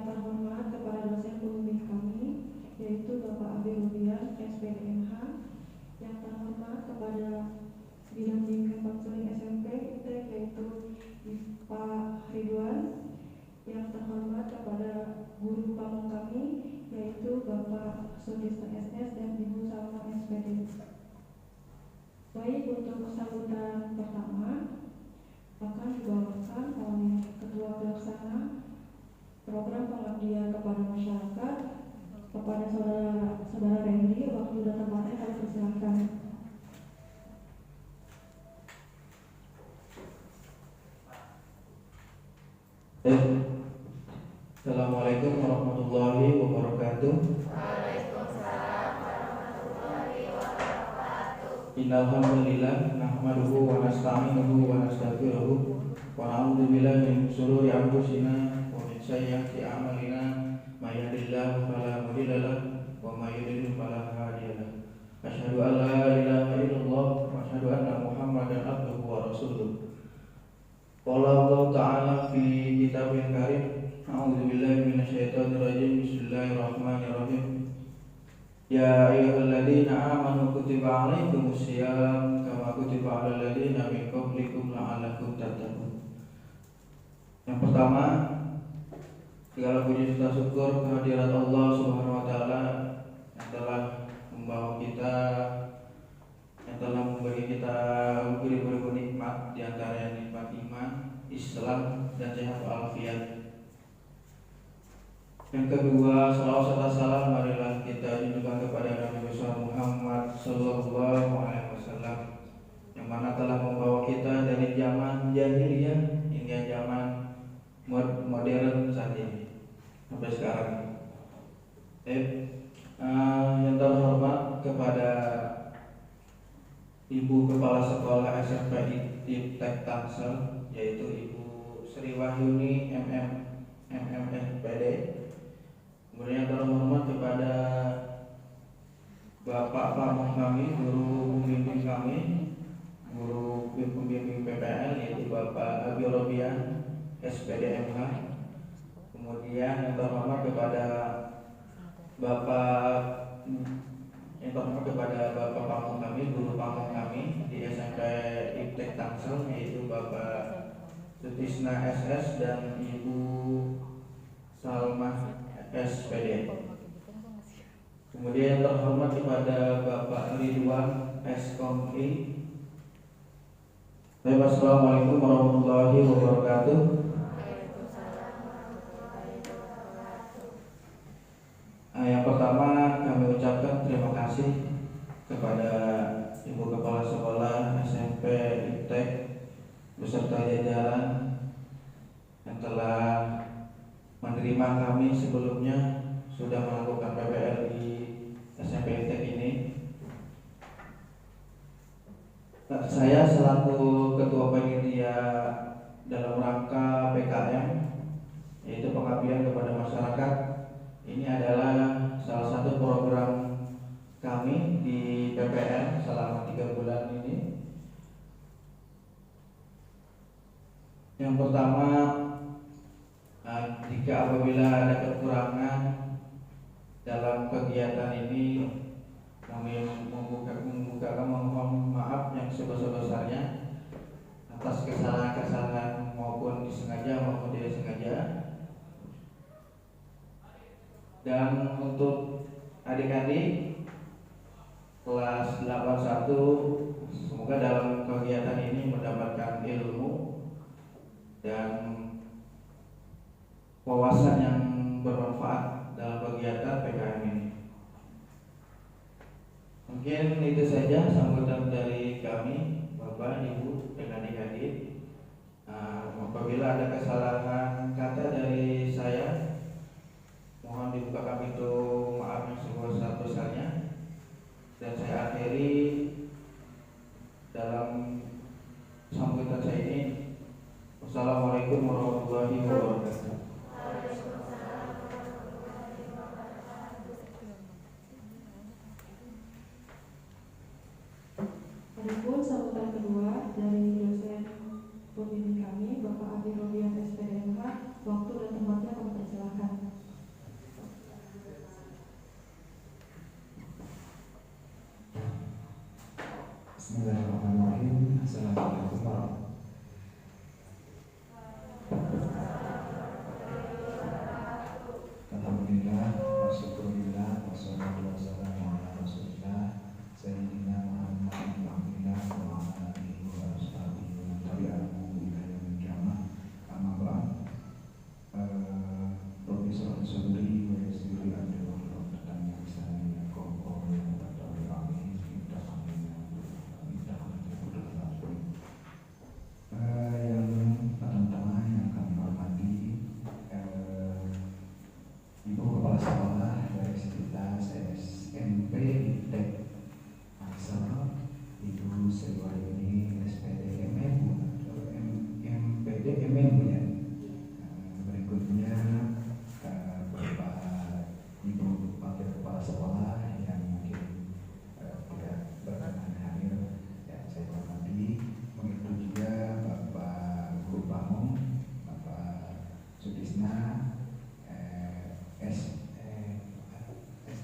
terhormat kepada dosen pembimbing kami, yaitu Bapak Abi Rubian, SPDMH. Yang terhormat kepada bidang bimbingan konseling SMP ITEK, yaitu Pak Ridwan. Yang terhormat kepada guru pamong kami, yaitu Bapak Sutista SS dan Ibu Salma SPD. Baik, untuk sambutan pertama akan dibawakan oleh Ketua Pelaksana Program Pengabdian kepada Masyarakat, kepada saudara Randy. Waktu dan tempatnya kami persilahkan. Assalamualaikum warahmatullahi wabarakatuh. Waalaikumsalam warahmatullahi wabarakatuh. Innalhamdulillah nahmaduhu wa nasta'inuhu wa nastaghfiruh wa na'udzu billahi min shururi anfusina wa min sayyiati a'malina may yahdihillahu fala mudilla lahu wa may yudlil fala hadiya lahu. Asyhadu an la ilaha illallah wa asyhadu anna Muhammadan abduhu wa rasuluh. Qala Allah ta'ala fi kitabil karim, a'udzu billahi minasyaitonir rajim. Bismillahirrahmanirrahim. Ya ayyuhalladzina amanu kutiba 'alaikumus syiyam kama kutiba 'alal ladzina min qablikum la'allakum tattaqun. Yang pertama, segala puji serta syukur kehadirat Allah Subhanahu wa taala yang telah membawa kita, yang telah memberi kita beribu-ribu nikmat, di antaranya nikmat iman, Islam, dan sehat walafiat. Yang kedua, salawat serta salam marilah kita junjungkan kepada Nabi besar Muhammad Sallallahu Alaihi Wasallam, yang mana telah membawa kita dari zaman jahiliyah hingga zaman modern saat ini sampai sekarang. Yang terhormat kepada Ibu Kepala Sekolah SMP ITEK Tangsel, yaitu Ibu Sri Wahyuni MMFPD. Kemudian yang terhormat kepada Bapak pamong kami, guru pembimbing kami, guru pembimbing PPL, yaitu Bapak Abi Robian SPDMH. Kemudian yang terhormat kepada Bapak pamong kami, guru pamong kami di SMP ITEK Tangsel, yaitu Bapak Sutisna SS dan Ibu Salma SPD. Kemudian yang terhormat kepada Bapak Ridwan SKOMI. Assalamualaikum warahmatullahi wabarakatuh. Yang pertama, kami ucapkan terima kasih kepada Ibu Kepala Sekolah SMP ITEK beserta jajaran yang telah menerima kami sebelumnya, sudah melakukan PPL di SMP ITEK ini. Saya selaku Ketua Panitia dalam rangka PKM, yaitu pengabdian kepada masyarakat. Ini adalah salah satu program kami di PPL selama 3 bulan ini. Yang pertama, jika apabila ada kekurangan dalam kegiatan ini, kami membukakan mohon maaf yang sebesar-besarnya atas kesalahan-kesalahan maupun disengaja maupun tidak sengaja. Dan untuk adik-adik kelas 81, semoga dalam kegiatan ini mendapatkan ilmu dan wawasan yang bermanfaat dalam kegiatan PKM ini. Mungkin itu saja sambutan dari kami, Bapak, Ibu, dan adik-adik. Apabila ada kesalahan kata dari saya, mohon dibukakan pintu maaf yang sebesar-besarnya. Dan saya akhiri dalam sambutan saya ini. Wassalamualaikum warahmatullahi wabarakatuh. Adapun sambutan kedua dari dosen pembimbing kami, Bapak Abi Robian SPD.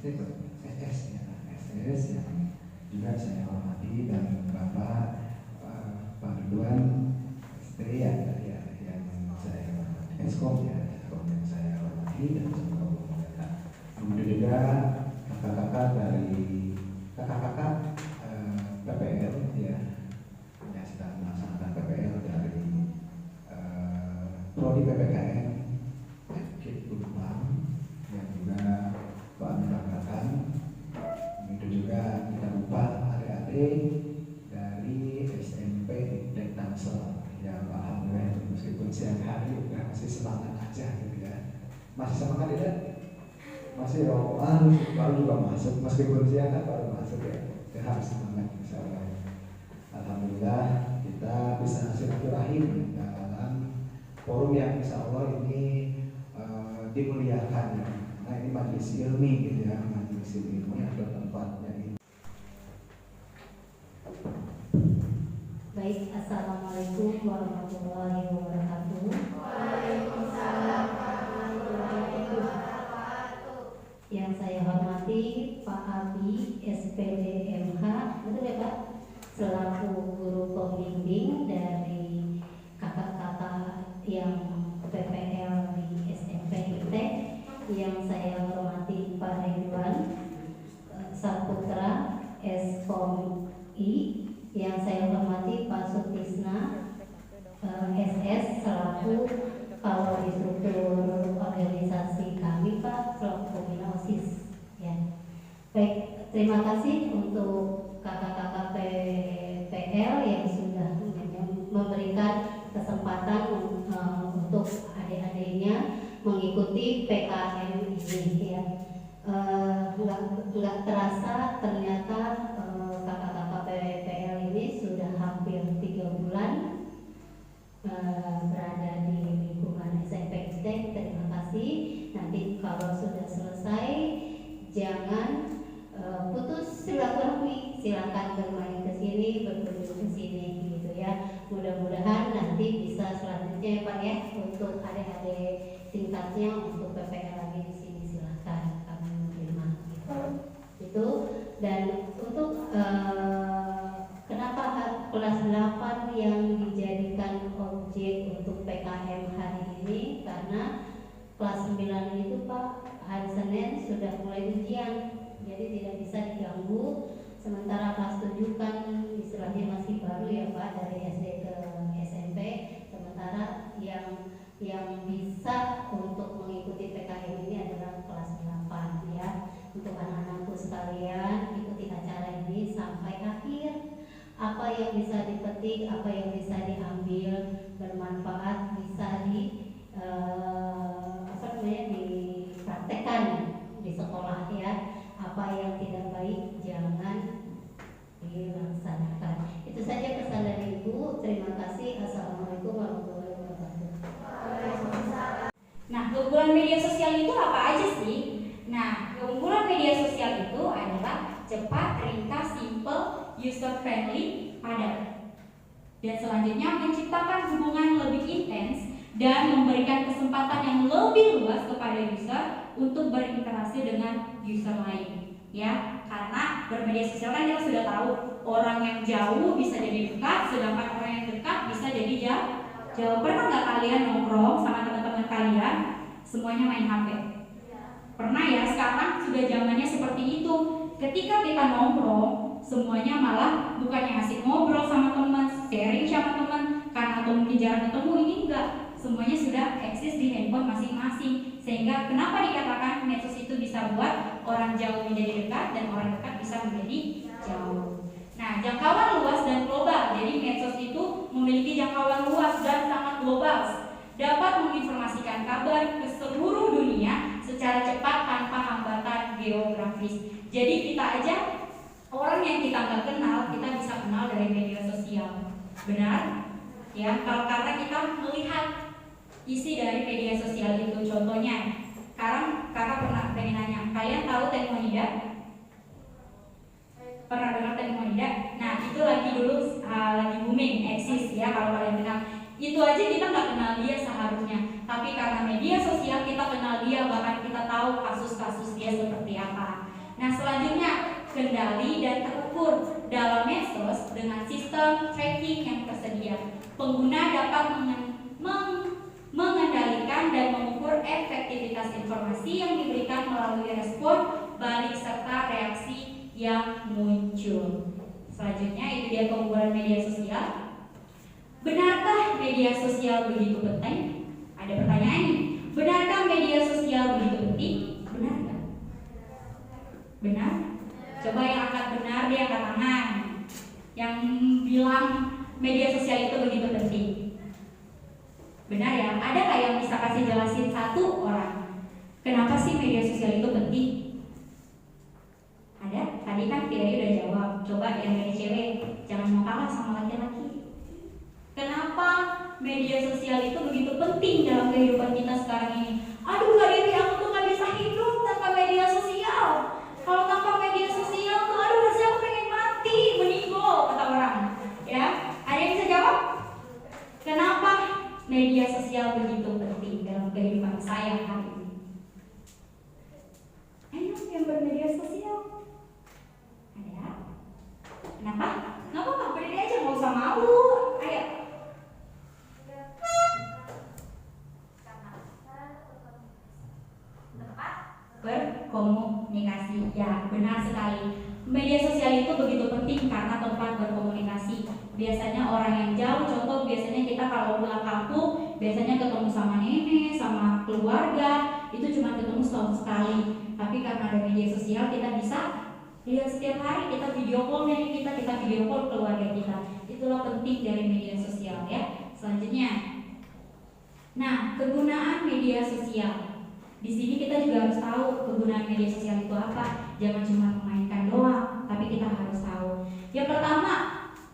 SS ya, SS yang juga saya hormati, dan Bapak Pak Ridwan ST yang saya hormati, Eskom ya, Eskom yang saya hormati dan semoga memudahkan. Kemudian juga kakak-kakak PPL ya, yang sedang melaksanakan PPL dari Prodi PPKN, Unpam yang juga membanggakan. Begitu juga kita lupa adik-adik dari SMP dan Tangsel ya, alhamdulillah meskipun siang hari udah masih semangat aja gitu ya. Masih semangat tidak? Masih baru juga masuk, meskipun siang kan baru masuk ya. Ya harus semangat insyaallah. Alhamdulillah kita bisa silaturahim dalam forum yang insyaallah ini dimuliakan ya. Nah ini majelis ilmi gitu ya, majelis ilmi ada tempatnya ini. Baik, assalamualaikum warahmatullahi wabarakatuh. Waalaikumsalam warahmatullahi wabarakatuh. Yang saya hormati Pak Abi SPD MH, betul ya Pak? Selaku guru pembimbing dari kakak-kakak yang PPL di SMP IT. Yang saya hormati Pak Ridwan Saputra Eskom I. Yang saya hormati Pak Sutisna SS selaku kawal instruktur organisasi kami Pak, selaku pembina OSIS ya. Baik, terima kasih untuk kakak-kakak PPL yang sudah memberikan kesempatan untuk adik-adiknya mengikuti PKM ini ya. Nggak terasa ternyata kakak-kakak PPL ini sudah hampir 3 bulan berada di lingkungan SMP ITEK. Terima kasih. Nanti kalau sudah selesai jangan putus silaturahmi, silakan bermain ke sini, berkunjung ke sini gitu ya. Mudah-mudahan nanti bisa selanjutnya Pak ya, untuk adik-adik tingkatnya untuk PPL lagi di sini silakan kami menerima gitu. Itu dan untuk kenapa kelas 8 yang dijadikan objek untuk PKM hari ini, karena kelas 9 itu Pak hari Senin sudah mulai ujian, jadi tidak bisa diganggu. Sementara kelas 7 kan istilahnya masih baru ya Pak, dari SD ke SMP. Sementara yang bisa untuk mengikuti PKM ini adalah kelas 8 ya. Untuk anak-anakku sekalian, ikuti acara ini sampai akhir. Apa yang bisa dipetik, apa yang bisa diambil bermanfaat, bisa dipraktekkan di sekolah ya. Apa yang tidak baik jangan dilaksanakan. Itu saja pesan dari Ibu. Terima kasih. Assalamualaikum warahmatullahi wabarakatuh. Waalaikumsalam. Nah, keunggulan media sosial itu apa aja sih? Nah, keunggulan media sosial itu adalah cepat, ringkas, simple, user friendly, padat. Dan selanjutnya menciptakan hubungan lebih intens dan memberikan kesempatan yang lebih luas kepada user untuk berinteraksi dengan user lain. Ya, karena bermedia sosial kan kita sudah tahu orang yang jauh bisa jadi dekat, sedangkan orang yang dekat bisa jadi jauh. Pernah nggak kalian nongkrong sama teman-teman kalian semuanya main HP? Pernah ya, sekarang sudah zamannya seperti itu. Ketika kita nongkrong, semuanya malah bukannya asik ngobrol sama teman, sharing sama teman, karena atau mungkin jarang ketemu, ini enggak. Semuanya sudah eksis di handphone masing-masing. Sehingga kenapa dikatakan medsos itu bisa buat orang jauh menjadi dekat dan orang dekat bisa menjadi jauh. Nah, jangkauan luas dan global. Jadi medsos itu memiliki jangkauan luas dan sangat global. Dapat menginformasikan kabar ke seluruh dunia secara cepat tanpa hambatan geografis. Jadi kita aja, orang yang kita nggak kenal, kita bisa kenal dari media sosial. Benar? Ya, kalau karena kita melihat isi dari media sosial itu. Contohnya, sekarang kakak pernah pengen nanya, kalian tahu Tecmonida? Pernah dengar Tecmonida? Nah, itu lagi dulu lagi booming, eksis ya kalau kalian kenal. Itu aja kita nggak kenal dia seharusnya, tapi karena media sosial kita kenal dia, bahkan kita tahu kasus-kasus dia seperti apa. Nah, selanjutnya kendali dan terukur dalam medsos dengan sistem tracking yang tersedia. Pengguna dapat mengendalikan dan mengukur efektivitas informasi yang diberikan melalui respon balik serta reaksi yang muncul. Selanjutnya itu dia keunggulan media sosial. Benarkah media sosial begitu penting? Ada pertanyaan nih. Benarkah media sosial begitu penting? Benar nggak? Benar? Coba yang angkat benar dia angkat tangan. Yang bilang media sosial itu begitu penting. Benar ya? Ada nggak yang bisa kasih jelasin satu orang? Kenapa sih media sosial itu penting? Ada? Tadi kan Tiari udah jawab. Coba yang dari cewek, jangan mau kalah sama laki-laki. Kenapa media sosial itu begitu penting dalam kehidupan kita sekarang ini? Aduh Kak Dewi, aku tuh gak bisa hidup tanpa media sosial. Kalau tanpa media sosial tuh aduh rasanya aku pengen mati, meninggal, kata orang. Ya, ada yang bisa jawab? Kenapa media sosial begitu penting dalam kehidupan saya hari ini? Ayo yang bermedia sosial. Ada? Kenapa? Nggak apa-apa, berdiri aja, nggak usah malu. Ayo. Berkomunikasi, ya benar sekali. Media sosial itu begitu penting karena tempat berkomunikasi. Biasanya orang yang jauh, contoh biasanya kita kalau pulang kampung, biasanya ketemu sama nenek, sama keluarga, itu cuma ketemu setahun sekali. Tapi karena ada media sosial kita bisa lihat setiap hari, kita video call nenek kita video call keluarga kita. Itulah penting dari media sosial ya. Selanjutnya, nah kegunaan media sosial. Di sini kita juga harus tahu kegunaan media sosial itu apa. Jangan cuma memainkan doang, tapi kita harus tahu. Yang pertama,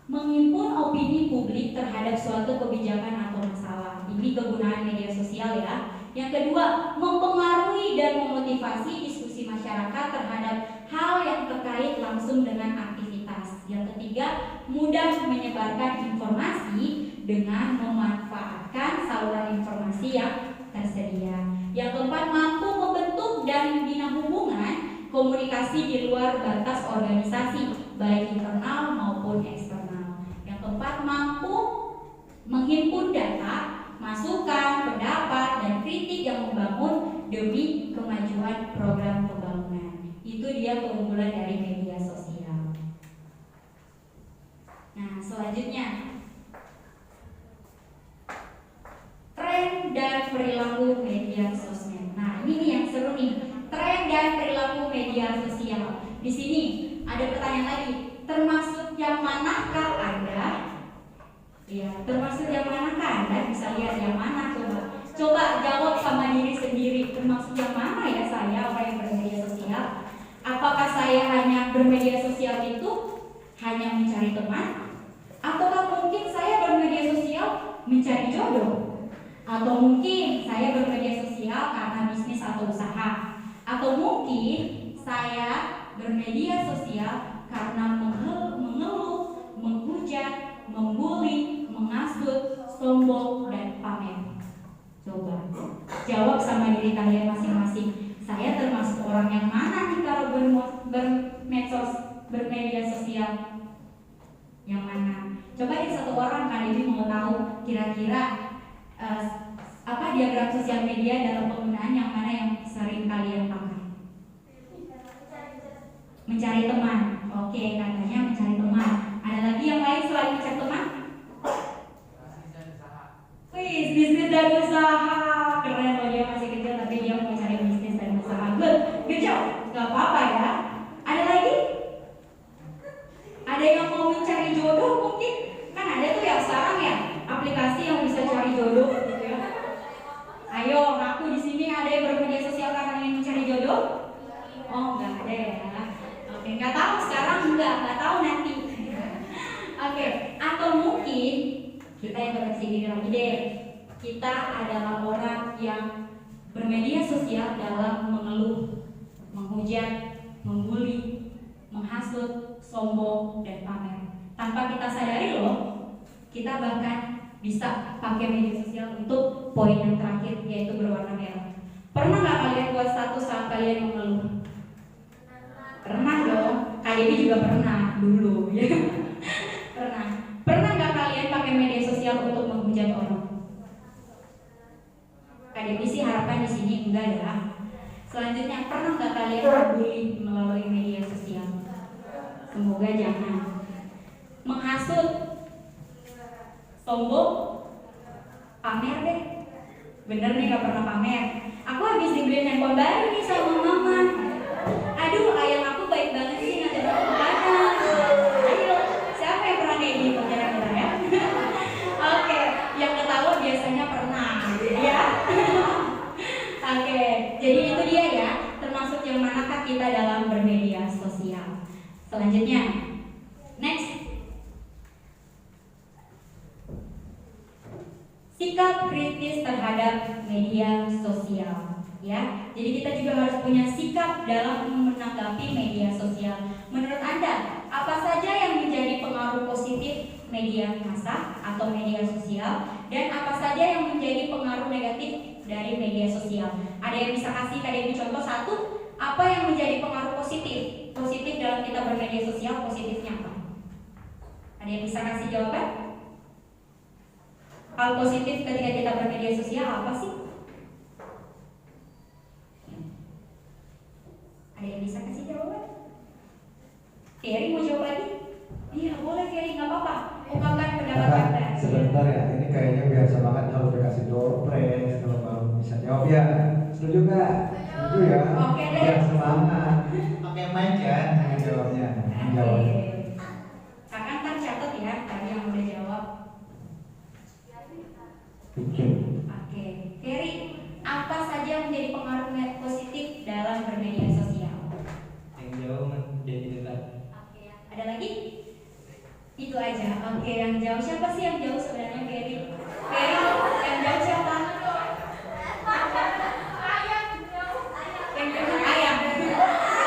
menghimpun opini publik terhadap suatu kebijakan atau masalah. Ini kegunaan media sosial ya. Yang kedua, mempengaruhi dan memotivasi diskusi masyarakat terhadap hal yang terkait langsung dengan aktivitas. Yang ketiga, mudah menyebarkan informasi dengan memanfaatkan saluran informasi yang tersedia. Yang keempat, mampu membentuk dan membina hubungan komunikasi di luar batas organisasi, baik internal maupun eksternal. Yang keempat, mampu menghimpun data, masukan, pendapat, dan kritik yang membangun demi kemajuan program pembangunan. Itu dia keunggulan dari media sosial. Nah, selanjutnya, tren dan perilaku media sosial. Nah, ini nih yang seru nih, tren dan perilaku media sosial. Di sini ada pertanyaan lagi, termasuk yang manakah Anda? Ya, termasuk yang manakah Anda? Bisa lihat yang mana coba. Coba jawab sama diri sendiri, termasuk yang mana ya saya orang yang bermedia sosial? Apakah saya hanya bermedia sosial itu hanya mencari teman? Ataukah mungkin saya bermedia sosial mencari jodoh? Atau mungkin saya bermedia sosial karena bisnis atau usaha? Atau mungkin saya bermedia sosial karena mengeluh, menghujat, membuli, menghasut, sombong, dan pamer? Coba jawab sama diri kalian masing-masing. Saya termasuk orang yang mana nih kalau bermedia sosial? Yang mana? Coba di satu orang kan ini mau tahu kira-kira apa diagram sosial media dalam penggunaan yang mana yang sering kalian pakai? Mencari teman. Oke, katanya mencari teman. Ada lagi yang lain selain mencari teman? Wih, bisnis dan usaha. Keren loh, dia masih kecil tapi dia mau cari bisnis dan usaha. Good job. Gak apa-apa ya. Ada lagi? Ada yang mau mencari jodoh mungkin? Kan ada tuh yang sekarang ya, aplikasi yang bisa cari jodoh gitu ya. Ayo, ngaku di sini ada yang bermedia sosial karena ingin mencari jodoh? Oh, nggak ada ya. Oke, nggak tahu sekarang nggak tahu nanti. Oke, atau mungkin kita yang koreksi diri lagi deh. Kita adalah orang yang bermedia sosial dalam mengeluh, menghujat, membuli, menghasut, sombong, dan pamer. Tanpa kita sadari loh, kita bahkan bisa pakai media sosial untuk poin yang terakhir, yaitu berwarna merah. Pernah nggak kalian buat status saat kalian mengeluh? Debbie juga pernah dulu ya. Pernah nggak kalian pakai media sosial untuk menghujat orang? Kak Debbie sih harapan di sini enggak ya. Selanjutnya, pernah nggak kalian bully melalui media sosial? Semoga jangan. Menghasut, sombong, pamer deh. Bener nih nggak pernah pamer. Aku habis dibeliin handphone baru nih sama mama. Aduh, ayang aku baik banget sih nganterin aku ke Padang. Ayo, siapa yang pernah kayak gitu kira-kira ya? Oke, yang ketawa biasanya pernah, ya. Oke, jadi itu dia ya, termasuk yang manakah kita dalam bermedia sosial. Selanjutnya, next. Sikap kritis terhadap media sosial, ya. Jadi kita juga harus punya sikap dalam menanggapi media sosial. Menurut Anda, apa saja yang menjadi pengaruh positif media massa atau media sosial, dan apa saja yang menjadi pengaruh negatif dari media sosial? Ada yang bisa kasih Kak Debbie contoh satu? Apa yang menjadi pengaruh positif? Positif dalam kita bermedia sosial, positifnya apa? Ada yang bisa kasih jawaban? Hal positif ketika kita bermedia sosial apa sih? Ada yang bisa kasih jawaban? Ferry mau jawab lagi? Iya boleh Ferry, nggak apa-apa. Ungkapkan pendapat Anda. Sebentar ya, ini kayaknya biasa banget kalau dikasih door prize kalau baru bisa jawab ya. Setuju nggak? Setuju ya. Oke deh. Biar semangat. Pakai mic ya, jangan jawabnya. Jawab. Kakak ntar catat ya tadi yang udah jawab. Bikin. Oke, Ferry, apa saja menjadi pengaruh positif dalam bermedia sosial? Yang jauh menjadi dekat. Oke, ada lagi? Itu aja. Oke, yang jauh siapa sih yang jauh sebenarnya Ferry? Ferry, yang jauh siapa? Yang jauh ayam.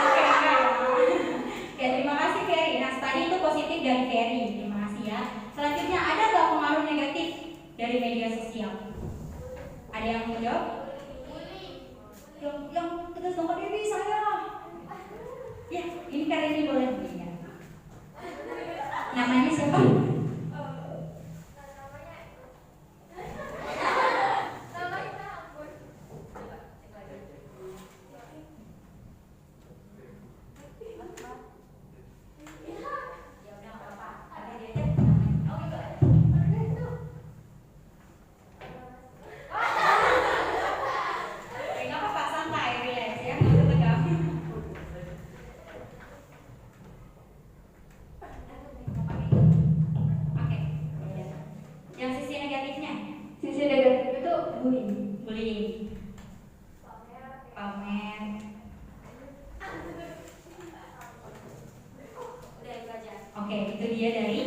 Oke, ayam. Oke, terima kasih Ferry. Nah, tadi itu positif dari Ferry. Terima kasih ya. Selanjutnya, ada nggak pengaruh negatif dari media sosial? Ada yang mau jawab? Yang tegas dong Kak Debbie, saya. Ya, ini Kak Debbie boleh ya. Namanya siapa? Sisi negatif itu bullying. Pamer. Oke, itu dia dari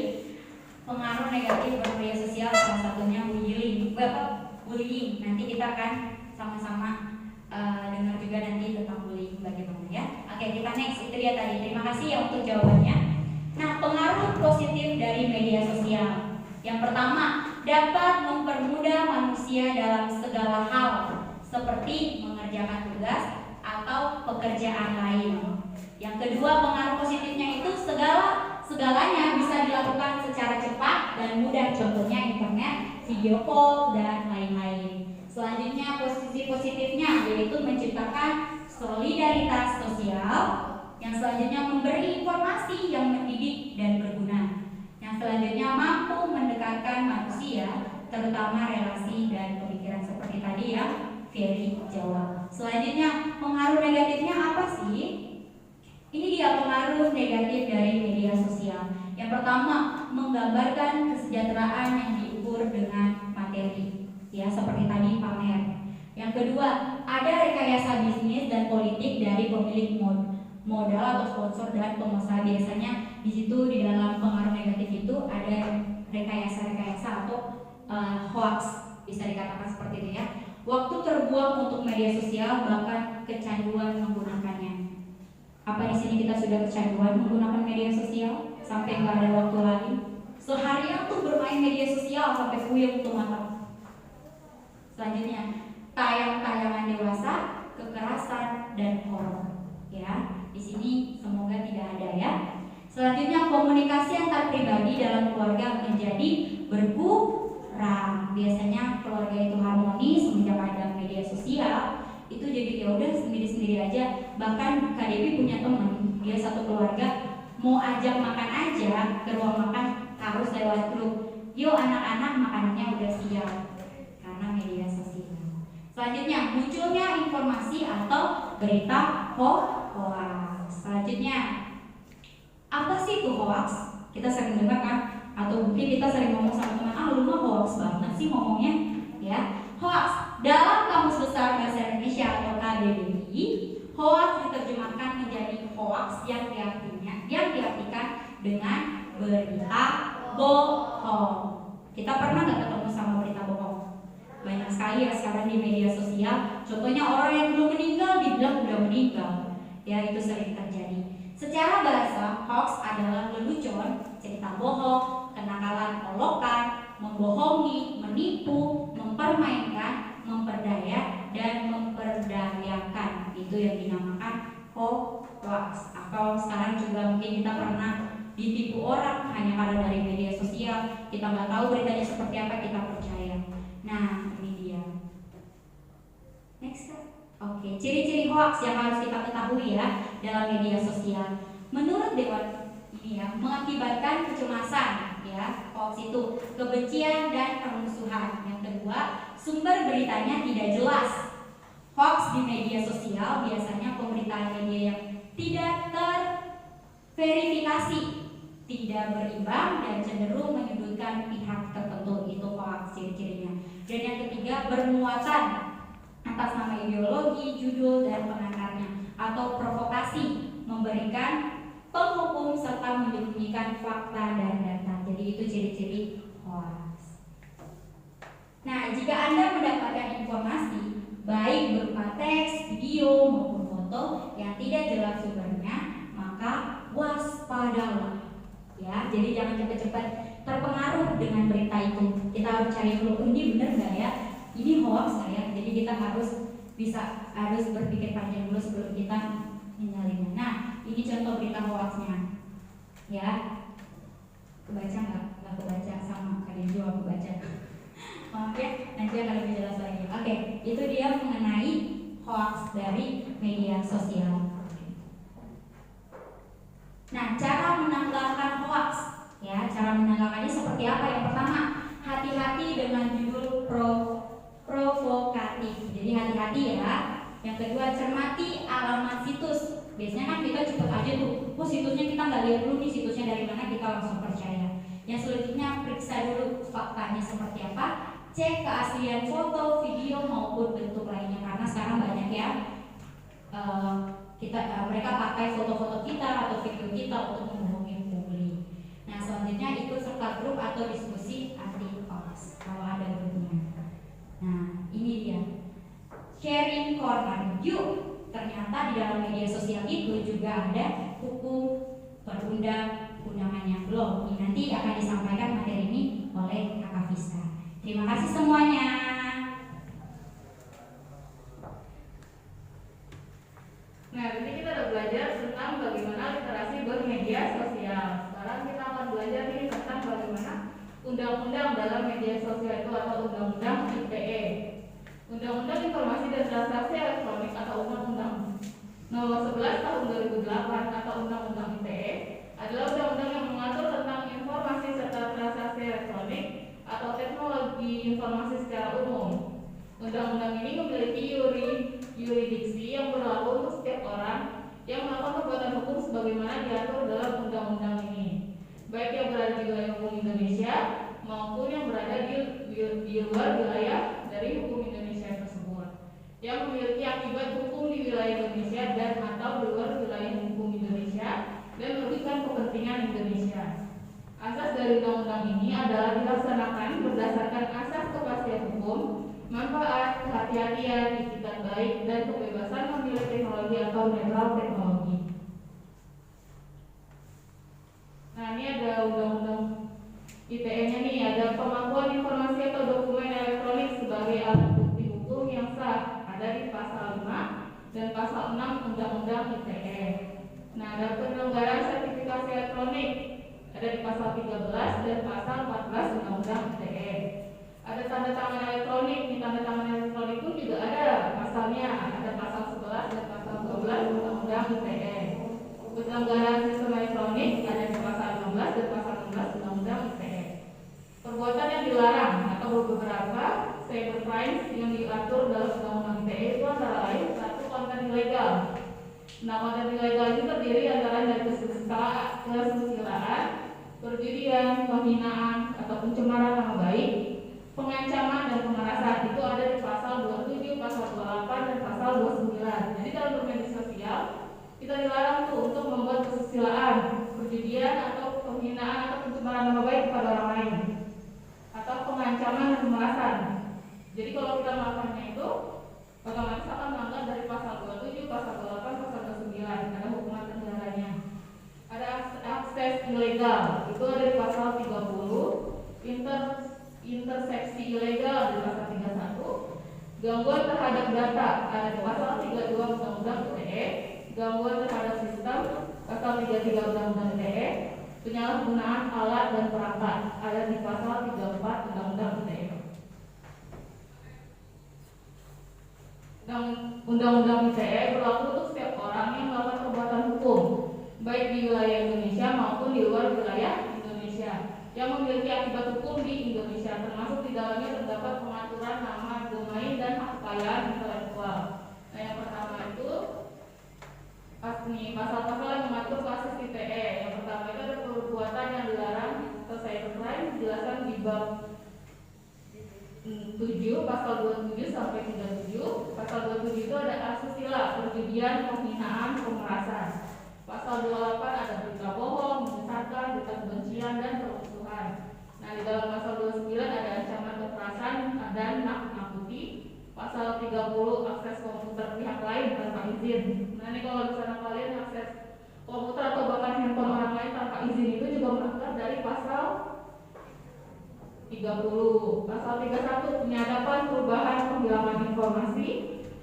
pengaruh negatif bermedia sosial, salah satunya bullying. Nanti kita akan sama-sama dengar juga nanti tentang bullying bagaimana ya. Oke, kita next. Itu dia tadi. Terima kasih ya untuk jawabannya. Nah, pengaruh positif dari media sosial. Yang pertama, dapat mempermudah manusia dalam segala hal, seperti mengerjakan tugas atau pekerjaan lain. Yang kedua, pengaruh positifnya itu segalanya bisa dilakukan secara cepat dan mudah, contohnya internet, video call, dan lain-lain. Selanjutnya, posisi positifnya yaitu menciptakan solidaritas sosial. Yang selanjutnya, memberi informasi yang mendidik dan berguna. Yang selanjutnya, mampu mendekatkan manusia, terutama relasi dan pemikiran seperti tadi yang Ferry jawab. Selanjutnya, pengaruh negatifnya apa sih? Ini dia pengaruh negatif dari media sosial. Yang pertama, menggambarkan kesejahteraan yang diukur dengan materi, ya seperti tadi pamer. Yang kedua, ada rekayasa bisnis dan politik dari pemilik modal atau sponsor dan pengusaha. Biasanya di situ di dalam pengaruh negatif itu ada rekayasa atau hoax, bisa dikatakan seperti itu ya. Waktu terbuang untuk media sosial, bahkan kecanduan menggunakannya. Apa di sini kita sudah kecanduan menggunakan media sosial sampai nggak ada waktu lagi? Seharian tuh bermain media sosial sampai puyeng tuh mata. Selanjutnya, tayangan dewasa, kekerasan dan horor. Ya, di sini semoga tidak ada ya. pribadi dalam keluarga menjadi berkurang. Biasanya keluarga itu harmonis semenjak ada media sosial. Itu jadi ya udah sendiri-sendiri aja. Bahkan Kak Dewi punya teman, dia satu keluarga mau ajak makan aja ke ruang makan harus lewat grup. Yuk anak-anak makanannya udah siap karena media sosial. Selanjutnya munculnya informasi atau berita hoax. Selanjutnya apa sih itu hoax? Kita sering dengar kan? Atau mungkin kita sering ngomong sama teman, lu mah hoax banget sih ngomongnya, ya. Hoax dalam Kamus Besar Bahasa Indonesia atau KBBI, hoax diterjemahkan menjadi hoax yang diartikan dengan berita bohong. Kita pernah nggak ketemu sama berita bohong? Banyak sekali ya sekarang di media sosial. Contohnya orang yang belum meninggal dibilang udah meninggal. Ya itu sering terjadi. Secara bahasa, hoax adalah lelucon, cerita bohong, kenakalan olokan, membohongi, menipu, mempermainkan, memperdaya, dan memperdayakan. Itu yang dinamakan hoax. Atau sekarang juga mungkin kita pernah ditipu orang hanya karena dari media sosial. Kita nggak tahu beritanya seperti apa, kita percaya. Nah, ini dia. Next. Oke, ciri-ciri hoax yang harus kita ketahui ya dalam media sosial. Menurut Dewan ini ya, mengakibatkan kecemasan ya. Hoax itu kebencian dan permusuhan. Yang kedua, sumber beritanya tidak jelas. Hoax di media sosial biasanya pemberitaan media yang tidak terverifikasi, tidak berimbang dan cenderung menyudutkan pihak tertentu. Itu hoax ciri-cirinya. Dan yang ketiga, bermuatan atas nama ideologi, judul, dan pengantarnya atau provokasi, memberikan penghukum serta menyembunyikan fakta dan data. Jadi itu ciri-ciri hoax. Nah, jika Anda mendapatkan informasi baik berupa teks, video maupun foto yang tidak jelas sumbernya, maka waspadalah. Ya, jadi jangan cepat-cepat terpengaruh dengan berita itu. Kita harus cari dulu, ini benar nggak ya? Ini hoax saya, jadi kita harus berpikir panjang dulu sebelum kita menyalinnya. Nah, ini contoh berita hoaxnya, ya. Kebaca nggak? Nggak kebaca, sama kalian juga aku baca. Maaf ya, nanti akan lebih jelas lagi. Oke, itu dia mengenai hoax dari media sosial. Nah, cara menanggalkan hoax, ya, cara menanggalkannya seperti apa? Yang pertama, hati-hati dengan judul provokatif. Jadi hati-hati ya. Yang kedua, cermati alamat situs. Biasanya kan kita cepet aja tuh, situsnya kita nggak lihat dulu nih situsnya dari mana, kita langsung percaya. Yang selanjutnya, periksa dulu faktanya seperti apa. Cek keaslian foto, video maupun bentuk lainnya, karena sekarang banyak ya mereka pakai foto-foto kita atau video kita untuk membohongi publik. Nah, selanjutnya ikut serta grup atau diskusi anti hoax kalau ada grupnya. Nah, ini dia sharing corner. Yuk, ternyata di dalam media sosial itu juga ada hukum perundang-undangannya. Belum, ini nanti akan disampaikan materi ini oleh Kakak Vista. Terima kasih semuanya. Nah, ini kita udah belajar tentang bagaimana literasi bermedia sosial. Sekarang kita akan belajar nih tentang bagaimana undang-undang dalam media sosial itu atau undang-undang ITE. Undang-undang Informasi dan Transaksi Elektronik atau Undang-Undang Nomor 11 Tahun 2008 atau Undang-Undang ITE adalah undang-undang yang mengatur tentang informasi serta transaksi elektronik atau teknologi informasi secara umum. Undang-undang ini memiliki yurisdiksi yang berlaku untuk setiap orang yang melakukan perbuatan hukum sebagaimana diatur dalam undang-undang ini, baik yang berada di wilayah hukum Indonesia maupun yang berada di luar wilayah dari hukum Indonesia tersebut, yang memiliki akibat hukum di wilayah Indonesia dan atau di luar wilayah hukum Indonesia dan merugikan kepentingan Indonesia. Asas dari undang-undang ini adalah dilaksanakan berdasarkan asas kepastian hukum, manfaat, kehati-hatian, itikat baik, dan kebebasan memilih teknologi atau netral teknologi. Nah, ini ada undang-undang ITE-nya nih, ada pengakuan informasi atau dokumen elektronik sebagai alat bukti hukum yang sah, ada di pasal 5 dan pasal 6 Undang-Undang ITE. Nah, ada penyelenggaraan sertifikasi elektronik. ada di pasal 13 dan pasal 14 Undang-Undang ITE. Ada tanda tangan elektronik, di tanda tangan elektronik pun juga ada pasalnya, ada pasal 11 dan pasal 12 Undang-Undang ITE. Penyelenggaraan sistem elektronik ada di pasal 16 dan pasal 16 Undang-Undang ITE. Perbuatan yang dilarang atau beberapa cybercrime yang diatur dalam Undang-Undang ITE itu antara lain satu, konten ilegal. Nah, konten ilegal itu terdiri antara dari kesusilaan, perjudian, penghinaan atau pencemaran nama baik, pengancaman dan pemerasan. Itu ada di pasal 27, pasal 28 dan pasal 29. Jadi dalam bermedia sosial kita dilarang tuh untuk membuat kesusilaan, perjudian atau penghinaan atau pencemaran nama baik kepada orang lain, atau pengancaman dan pemerasan. Jadi kalau kita melakukannya itu otomatis akan melanggar dari pasal 27, pasal 28, pasal 29. Ada hukuman penjaranya. Ada akses ilegal, itu ada di pasal 30. Interseksi ilegal di pasal 31. Gangguan terhadap data ada di pasal 32 Undang-Undang ITE. Gangguan terhadap sistem pasal 33 Undang-Undang ITE. Penyalahgunaan alat dan perangkat ada di pasal 34 Undang-Undang ITE. Undang-Undang ITE berlaku untuk setiap orang yang melakukan perbuatan hukum, baik di wilayah Indonesia maupun di luar wilayah Indonesia, yang memiliki akibat hukum di Indonesia, termasuk di dalamnya terdapat pengaturan nama, domain, dan hak kekayaan intelektual. Nah, yang pertama itu pasal-pasal yang mengatur kasus ITE. Yang pertama itu ada perbuatan yang dilarang atau cybercrime, dijelaskan di bab 7, pasal 27 sampai 37. Pasal 27 itu ada asusila, perjudian, penghinaan, pemerasan. Pasal 28 ada berita bohong, menyesatkan, berita kebencian, dan permusuhan. Nah, di dalam pasal 29 ada ancaman kekerasan dan nakut-nakuti. Pasal 30 akses komputer pihak lain tanpa izin. Nah, ini kalau misalnya kalian akses komputer atau bahkan handphone orang lain tanpa izin itu juga melanggar dari pasal 30. Pasal 31 penyadapan, perubahan, penghilangan informasi.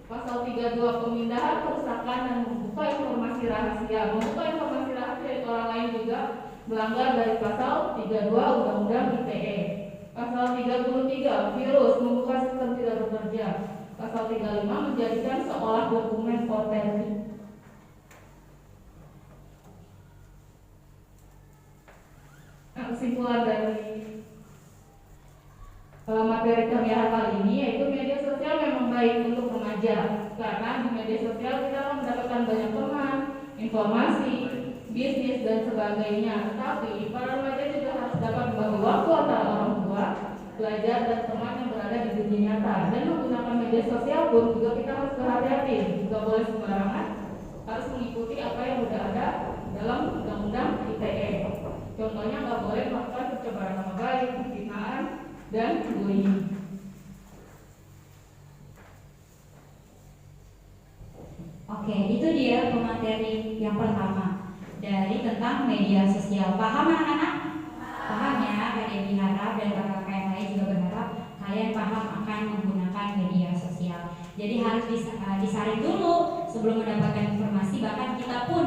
Pasal 32 pemindahan, kerusakan, dan membuka informasi rahasia. Membuka informasi rahasia dari orang lain juga melanggar dari pasal 32 Undang-Undang ITE. Pasal 33 virus, membuka sistem tidak bekerja. Pasal 35 menjadikan seolah dokumen otentik. Nah, kesimpulan dari materi kami kali ini yaitu media sosial memang baik untuk remaja, karena di media sosial kita akan mendapatkan banyak teman, informasi, bisnis dan sebagainya. Tetapi para remaja juga harus dapat membagi waktu antara orang tua, belajar dan teman yang berada di dunia nyata. Dan menggunakan media sosial pun juga kita harus berhati-hati, nggak boleh sembarangan, harus mengikuti apa yang sudah ada dalam Undang-Undang ITE. Contohnya nggak boleh melakukan pencemaran nama baik, penghinaan, dan bullying. Oke, itu dia pemateri yang pertama dari tentang media sosial. Paham anak-anak? Paham ya, Kak Dewi harap dan kakak yang lain juga berharap kalian paham akan menggunakan media sosial. Jadi harus disaring dulu sebelum mendapatkan informasi. Bahkan kita pun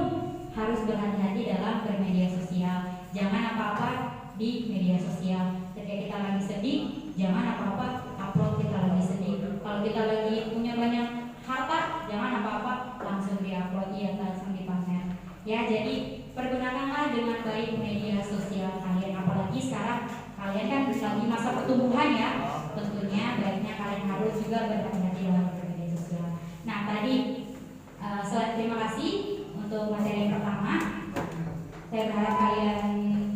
harus berhati-hati dalam bermedia sosial. Jangan apa-apa di media sosial. Ketika kita lagi sedih, jangan apa-apa upload kita lagi sedih. Kalau kita lagi punya banyak harta, jangan apa-apa langsung diupload, langsung dipamer. Ya, jadi pergunakanlah dengan baik media sosial kalian. Apalagi sekarang kalian kan lagi masa pertumbuhan ya. Tentunya baiknya kalian harus juga berhati-hati dalam bermedia sosial. Nah, tadi terima kasih untuk materi yang pertama. Saya berharap kalian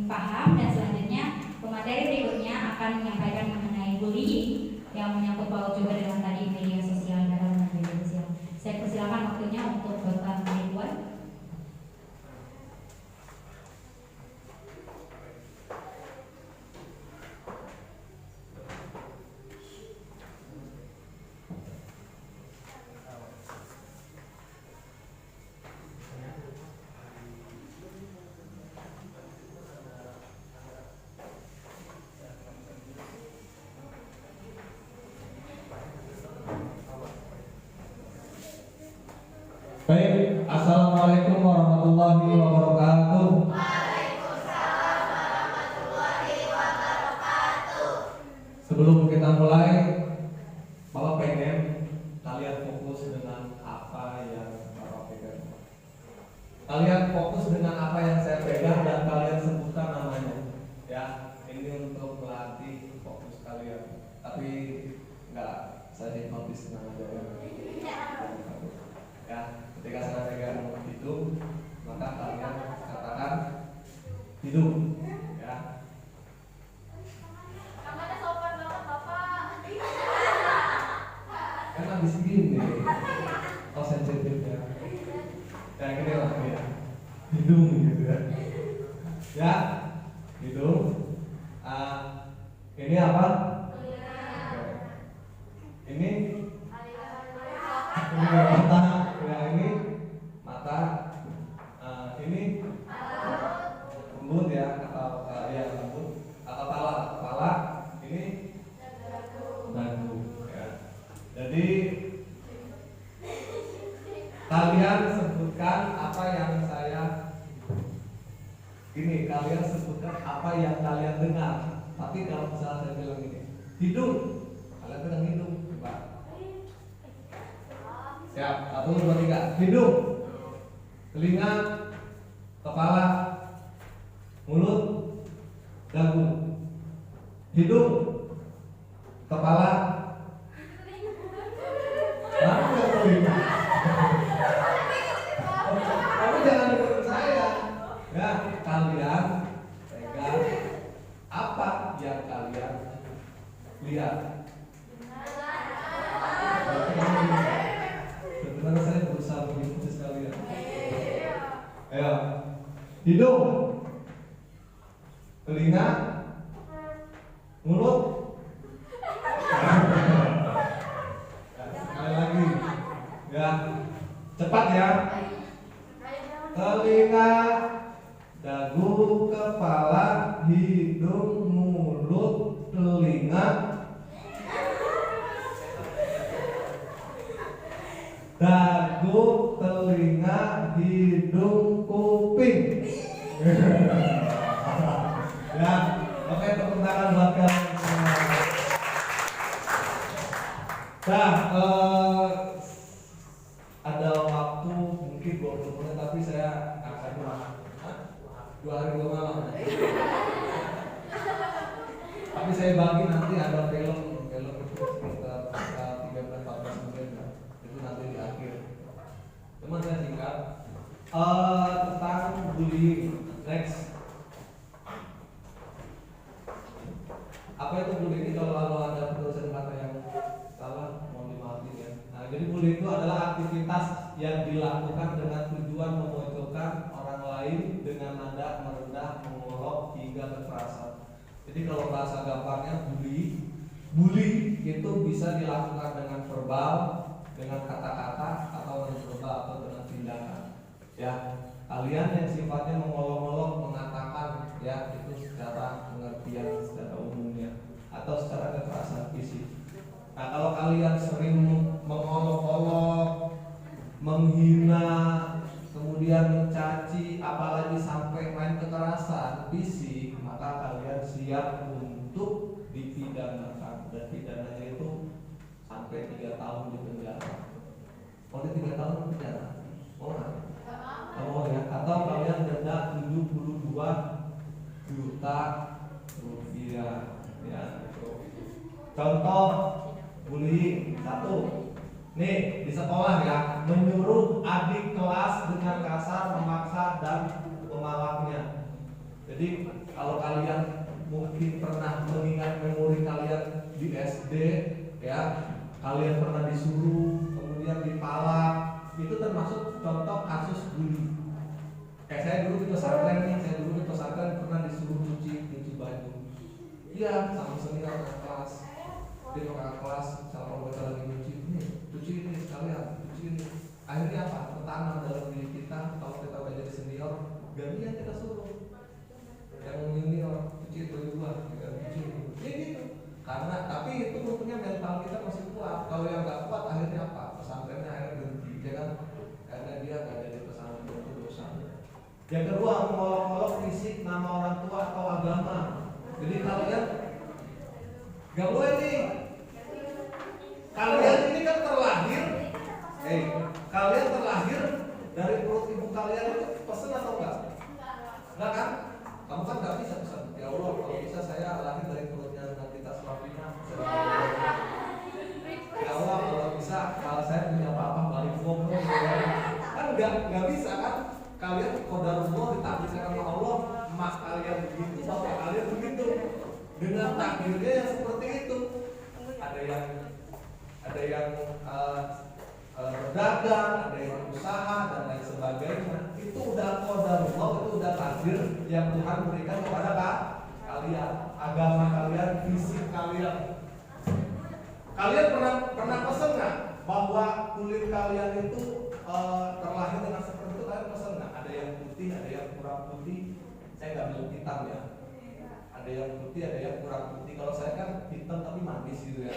paham, dan selanjutnya pemateri berikutnya akan menyampaikan mengenai bullying yang menyangkut paut juga dengan tadi media sosial, dalam media sosial. Saya persilakan waktunya untuk Bapak Ridwan. Baik, assalamualaikum warahmatullahi wabarakatuh. Waalaikumsalam Kalian fokus dengan apa yang saya pegang dan kalian sebutkan namanya. Ya, ini untuk melatih fokus kalian. Tapi enggak, saya hipnotis tenang aja ya. Ya, ketika saya pegang hidung, maka kalian katakan hidung. Ya. Namanya sopan banget Bapak. Kan habis gini. Oh, sensitif ya. Ya gini lah ya. Hidung gitu ya. Ya, hidung. Ini apa? Ini mata. Ya ini mata. Ini lembut ya atau ya lembut atau kepala. Ini dagu. Ya. Jadi kalian sebutkan apa yang kalian sebutkan apa yang kalian dengar. Tapi kalau misalnya saya bilang ini hidung, kalian bilang hidung, coba. Siap, 1, 2, 3. Hidung, telinga, kepala, mulut, dagu. Hidung, kepala, telinga. Kamu jangan ikut saya. Ya, kalian pegang apa yang kalian lihat. Sebenarnya saya berusaha mengikuti sekalian. Ayo, hidung, telinga, mulut. Sekali lagi, ya, cepat ya. Telinga, dagu, kepala, hidung, mulut, telinga, dagu, telinga, hidung, kuping. Ya, oke, tepuk tangan buat kalian semua. Nah, ada waktu mungkin 20 menit, tapi saya akan 2 hari 2 malam. Tapi saya bagi nanti ada film itu sekitar 13-14 menit lah. Itu nanti di akhir. Teman saya singkat tentang bullying. Next. Apa itu bullying? Kalau ada penulisan kata yang salah mohon dimaafin ya. Nah, jadi bullying itu adalah aktivitas yang dilakukan dengan tujuan memojokkan orang lain dengan nada merendah, mengolok hingga kekerasan. Jadi kalau bahasa gampangnya bully itu bisa dilakukan dengan verbal, dengan kata-kata, atau non verbal atau dengan tindakan. Ya, kalian yang sifatnya mengolok-olok, mengatakan ya itu secara pengertian secara umumnya atau secara kekerasan fisik. Nah, kalau kalian sering mengolok-olok, menghina, kemudian mencaci, apalagi sampai main kekerasan fisik, maka kalian siap untuk dipidanakan. Dan pidananya itu sampai 3 tahun di penjara. Oleh 3 tahun di penjara? Oh nggak? Oh ya, atau kalian denda 72 juta rupiah. Ya, gitu. Contoh bullying 1. Nih di sekolah ya, menyuruh adik kelas dengan kasar, memaksa dan memalaknya. Jadi kalau kalian mungkin pernah mengingat memori kalian di SD ya, kalian pernah disuruh kemudian dipalak, itu termasuk contoh kasus bully. Kayak saya dulu di pesantren nih, pernah disuruh cuci baju. Iya, sama senior kelas. Di kakak kelas, kalau kita lagi cuci ini sekalian, cuci ini. Akhirnya apa? Tertanam dalam diri kita. Kalau kita udah jadi senior, gantian kita suruh yang junior cuci baju gua, cuci ini. Ya gitu. Karena tapi itu rupanya mental kita masih kuat. Kalau yang nggak kuat, akhirnya apa? Pesantrennya akhirnya berhenti, ya kan? Karena dia nggak jadi pesantren, itu dosa. Yang kedua, mengolok-olok fisik nama orang tua atau agama. Jadi kalian nggak boleh nih. Kalian ini kan terlahir dari perut ibu kalian itu pesen atau enggak? Enggak kan? Kamu kan nggak bisa pesan. Ya Allah, kalau bisa saya lahir dari perutnya Nagita Slavina. Ya Allah, kalau bisa kalau saya punya bapak balik ngomong kan nggak bisa kan? Kalian qadarullah ditakdirkan sama Allah, emak kalian begitu, bapak kalian begitu. Dengan takdirnya yang seperti itu. Ada yang berdagang, ada yang usaha dan lain sebagainya. Itu udah qadarullah, itu udah takdir yang Tuhan berikan kepada kalian, agama kalian, fisik kalian. Kalian pernah pesan nggak bahwa kulit kalian itu terlahir dengan seperti itu? Kalian pesan nggak? Ada yang putih, ada yang kurang putih. Saya nggak bilang hitam ya. Ada yang putih, ada yang kurang putih. Kalau saya kan hitam tapi manis gitu ya.